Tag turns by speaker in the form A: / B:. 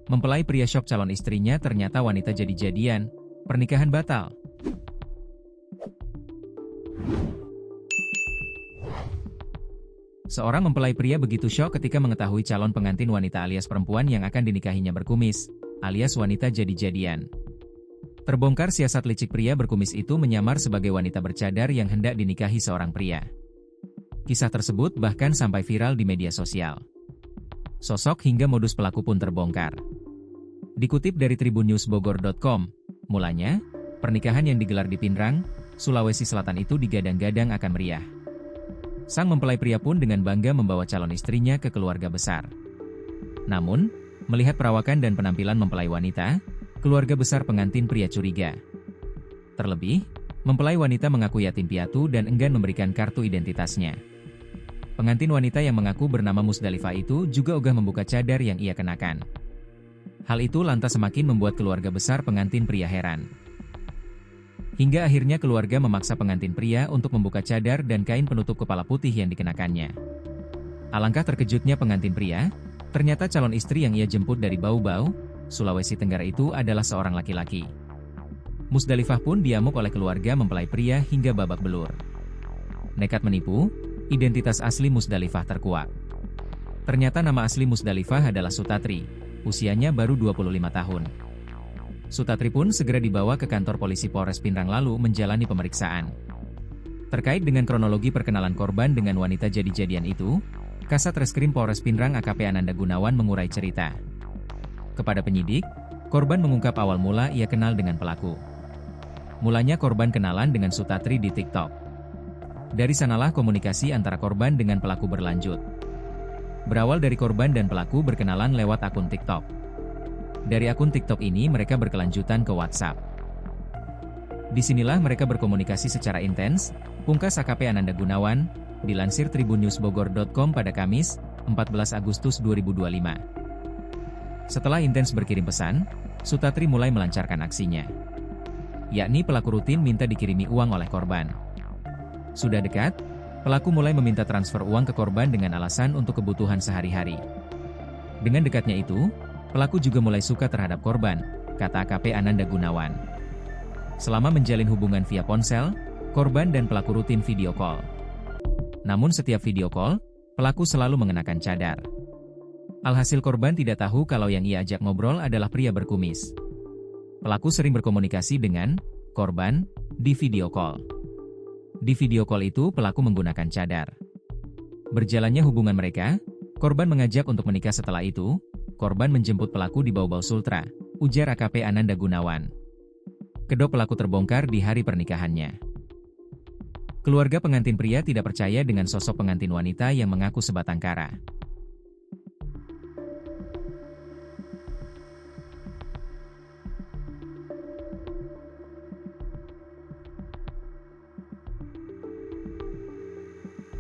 A: Mempelai pria syok calon istrinya ternyata wanita jadi-jadian, pernikahan batal. Seorang mempelai pria begitu syok ketika mengetahui calon pengantin wanita alias perempuan yang akan dinikahinya berkumis, alias wanita jadi-jadian. Terbongkar siasat licik pria berkumis itu menyamar sebagai wanita bercadar yang hendak dinikahi seorang pria. Kisah tersebut bahkan sampai viral di media sosial. Sosok hingga modus pelaku pun terbongkar. Dikutip dari tribunnewsbogor.com, mulanya, pernikahan yang digelar di Pinrang, Sulawesi Selatan itu digadang-gadang akan meriah. Sang mempelai pria pun dengan bangga membawa calon istrinya ke keluarga besar. Namun, melihat perawakan dan penampilan mempelai wanita, keluarga besar pengantin pria curiga. Terlebih, mempelai wanita mengaku yatim piatu dan enggan memberikan kartu identitasnya. Pengantin wanita yang mengaku bernama Musdalifah itu juga ogah membuka cadar yang ia kenakan. Hal itu lantas semakin membuat keluarga besar pengantin pria heran. Hingga akhirnya keluarga memaksa pengantin pria untuk membuka cadar dan kain penutup kepala putih yang dikenakannya. Alangkah terkejutnya pengantin pria, ternyata calon istri yang ia jemput dari Bau-Bau, Sulawesi Tenggara itu adalah seorang laki-laki. Musdalifah pun diamuk oleh keluarga mempelai pria hingga babak belur. Nekat menipu, identitas asli Musdalifah terkuak. Ternyata nama asli Musdalifah adalah Sutatri, usianya baru 25 tahun. Sutatri pun segera dibawa ke kantor polisi Polres Pinrang lalu menjalani pemeriksaan. Terkait dengan kronologi perkenalan korban dengan wanita jadi-jadian itu, Kasat Reskrim Polres Pinrang AKP Ananda Gunawan mengurai cerita. Kepada penyidik, korban mengungkap awal mula ia kenal dengan pelaku. Mulanya korban kenalan dengan Sutatri di TikTok. Dari sanalah komunikasi antara korban dengan pelaku berlanjut. Berawal dari korban dan pelaku berkenalan lewat akun TikTok. Dari akun TikTok ini mereka berkelanjutan ke WhatsApp. Disinilah mereka berkomunikasi secara intens, pungkas AKP Ananda Gunawan, dilansir tribunnewsbogor.com pada Kamis, 14 Agustus 2025. Setelah intens berkirim pesan, Sutatri mulai melancarkan aksinya. Yakni pelaku rutin minta dikirimi uang oleh korban. Sudah dekat, pelaku mulai meminta transfer uang ke korban dengan alasan untuk kebutuhan sehari-hari. Dengan dekatnya itu, pelaku juga mulai suka terhadap korban, kata AKP Ananda Gunawan. Selama menjalin hubungan via ponsel, korban dan pelaku rutin video call. Namun setiap video call, pelaku selalu mengenakan cadar. Alhasil korban tidak tahu kalau yang ia ajak ngobrol adalah pria berkumis. Pelaku sering berkomunikasi dengan korban di video call. Di video call itu pelaku menggunakan cadar. Berjalannya hubungan mereka, korban mengajak untuk menikah setelah itu, korban menjemput pelaku di Bau-Bau Sultra, ujar AKP Ananda Gunawan. Kedok pelaku terbongkar di hari pernikahannya. Keluarga pengantin pria tidak percaya dengan sosok pengantin wanita yang mengaku sebatang kara.